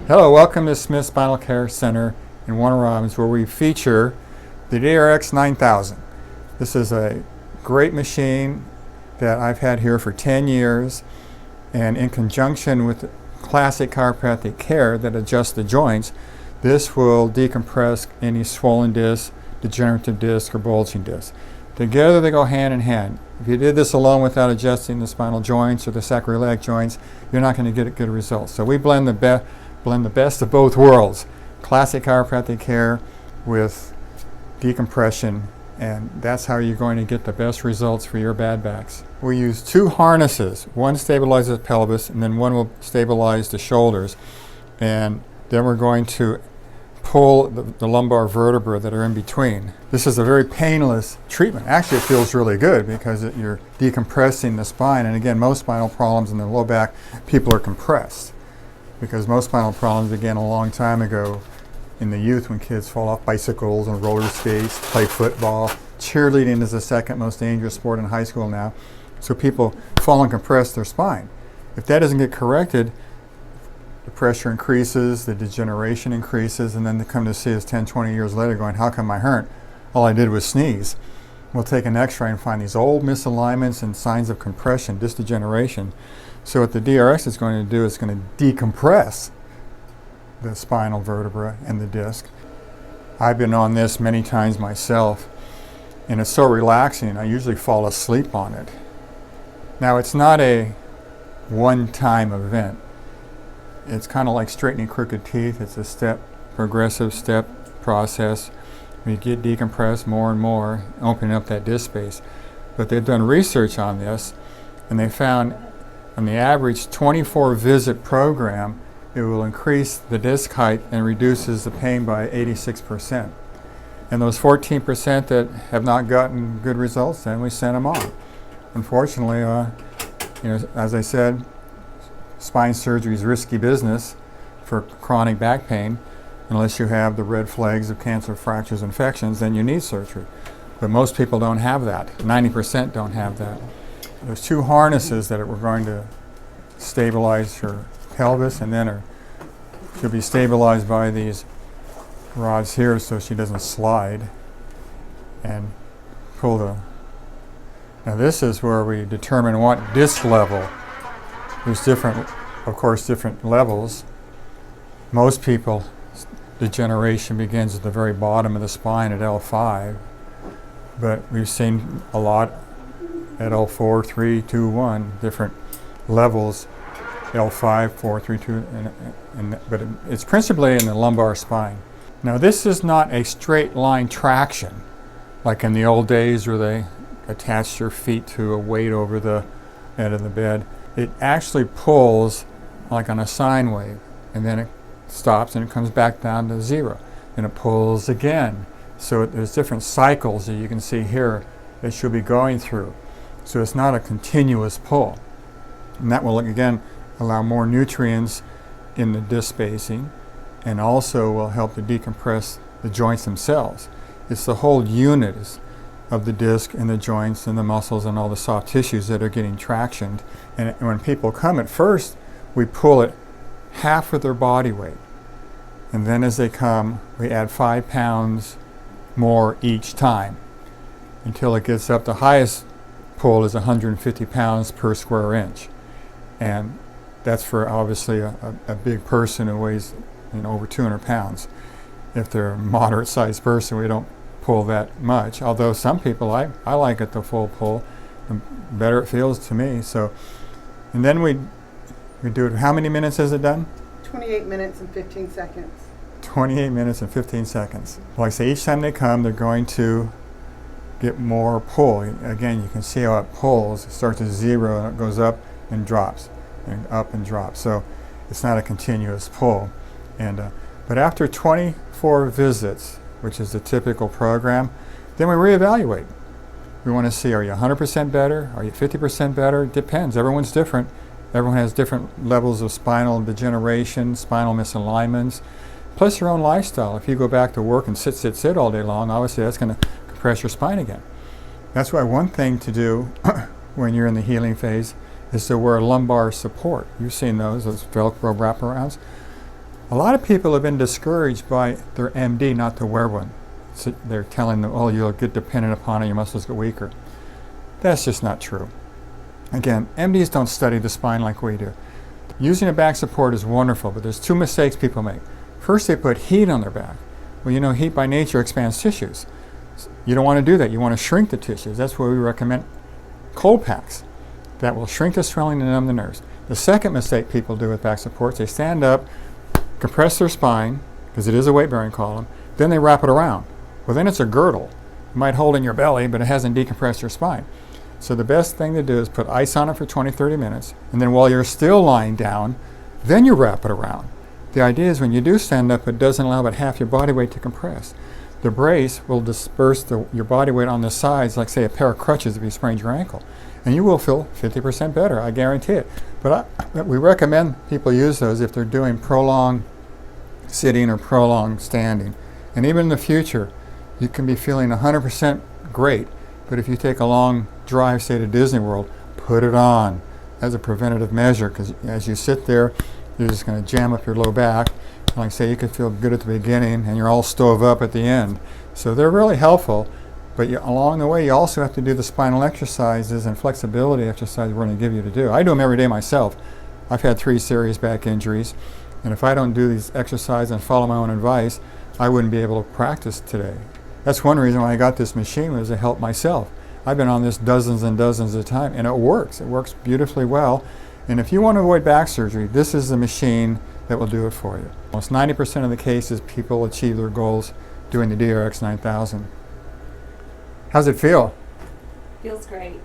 Hello, welcome to Smith Spinal Care Center in Warner Robins, where we feature the DRX9000. This is a great machine that I've had here for 10 years, and in conjunction with classic chiropractic care that adjusts the joints, this will decompress any swollen disc, degenerative disc, or bulging disc. Together they go hand in hand. If you did this alone without adjusting the spinal joints or the sacroiliac joints, you're not going to get good results. So we blend the best of both worlds, classic chiropractic care with decompression, and that's how you're going to get the best results for your bad backs. We use two harnesses. One stabilizes the pelvis, and then one will stabilize the shoulders. And then we're going to pull the lumbar vertebrae that are in between. This is a very painless treatment. Actually, it feels really good because you're decompressing the spine. And again, most spinal problems in the low back, people are compressed, because most spinal problems began a long time ago in the youth when kids fall off bicycles and roller skates, play football. Cheerleading is the second most dangerous sport in high school now. So people fall and compress their spine. If that doesn't get corrected, the pressure increases, the degeneration increases, and then they come to see us 10, 20 years later going, how come I hurt? All I did was sneeze. We'll take an x-ray and find these old misalignments and signs of compression, disc degeneration. So what the DRX is going to do is going to decompress the spinal vertebra and the disc. I've been on this many times myself, and it's so relaxing, I usually fall asleep on it. Now, it's not a one-time event. It's kind of like straightening crooked teeth. It's a progressive step process. We get decompressed more and more, opening up that disc space. But they've done research on this, and they found on the average 24 visit program, it will increase the disc height and reduces the pain by 86%. And those 14% that have not gotten good results, then we send them on. Unfortunately, as I said, spine surgery is risky business for chronic back pain. Unless you have the red flags of cancer, fractures, infections, then you need surgery. But most people don't have that. 90% don't have that. There's two harnesses that we're going to stabilize her pelvis, and then she'll be stabilized by these rods here so she doesn't slide, and pull the. Now this is where we determine what disc level. There's different levels. Most people, degeneration begins at the very bottom of the spine at L5, but we've seen a lot at L4, 3, 2, 1, different levels, L5, 4, 3, 2, but it's principally in the lumbar spine. Now this is not a straight line traction, like in the old days where they attached your feet to a weight over the head of the bed. It actually pulls like on a sine wave, and then it stops and it comes back down to zero, and it pulls again. So there's different cycles that you can see here that she'll be going through. So it's not a continuous pull. And that will, again, allow more nutrients in the disc spacing, and also will help to decompress the joints themselves. It's the whole unit of the disc and the joints and the muscles and all the soft tissues that are getting tractioned. And when people come at first, we pull it half of their body weight. And then as they come, we add 5 pounds more each time until it gets up. The highest pull is 150 pounds per square inch. And that's for obviously a big person who weighs over 200 pounds. If they're a moderate sized person, we don't pull that much. Although some people, I like it the full pull. The better it feels to me. So, and then we do it. How many minutes is it done? 28 minutes and 15 seconds. 28 minutes and 15 seconds. Like I say, each time they come, they're going to get more pull. Again, you can see how it pulls. It starts at zero and it goes up and drops, and up and drops. So it's not a continuous pull. And but after 24 visits, which is the typical program, then we reevaluate. We want to see, are you 100% better? Are you 50% better? It depends. Everyone's different. Everyone has different levels of spinal degeneration, spinal misalignments, plus your own lifestyle. If you go back to work and sit all day long, obviously that's going to compress your spine again. That's why one thing to do when you're in the healing phase is to wear lumbar support. You've seen those Velcro wraparounds. A lot of people have been discouraged by their MD not to wear one. So they're telling them, oh, you'll get dependent upon it, your muscles get weaker. That's just not true. Again, MDs don't study the spine like we do. Using a back support is wonderful, but there's two mistakes people make. First, they put heat on their back. Well, you know, heat by nature expands tissues. You don't want to do that. You want to shrink the tissues. That's why we recommend cold packs. That will shrink the swelling and numb the nerves. The second mistake people do with back supports, they stand up, compress their spine, because it is a weight-bearing column, then they wrap it around. Well, then it's a girdle. It might hold in your belly, but it hasn't decompressed your spine. So the best thing to do is put ice on it for 20-30 minutes, and then while you're still lying down, then you wrap it around. The idea is when you do stand up, it doesn't allow but half your body weight to compress. The brace will disperse your body weight on the sides, like say a pair of crutches if you sprained your ankle. And you will feel 50% better, I guarantee it. But we recommend people use those if they're doing prolonged sitting or prolonged standing. And even in the future, you can be feeling 100% great, but if you take a long drive, say to Disney World, put it on as a preventative measure, because as you sit there, you're just going to jam up your low back. Like I say, you could feel good at the beginning, and you're all stove up at the end. So they're really helpful, but along the way, you also have to do the spinal exercises and flexibility exercises we're going to give you to do. I do them every day myself. I've had 3 serious back injuries, and if I don't do these exercises and follow my own advice, I wouldn't be able to practice today. That's one reason why I got this machine, was to help myself. I've been on this dozens and dozens of times, and it works. It works beautifully well. And if you want to avoid back surgery, this is the machine that will do it for you. Almost 90% of the cases, people achieve their goals doing the DRX9000. How's it feel? Feels great.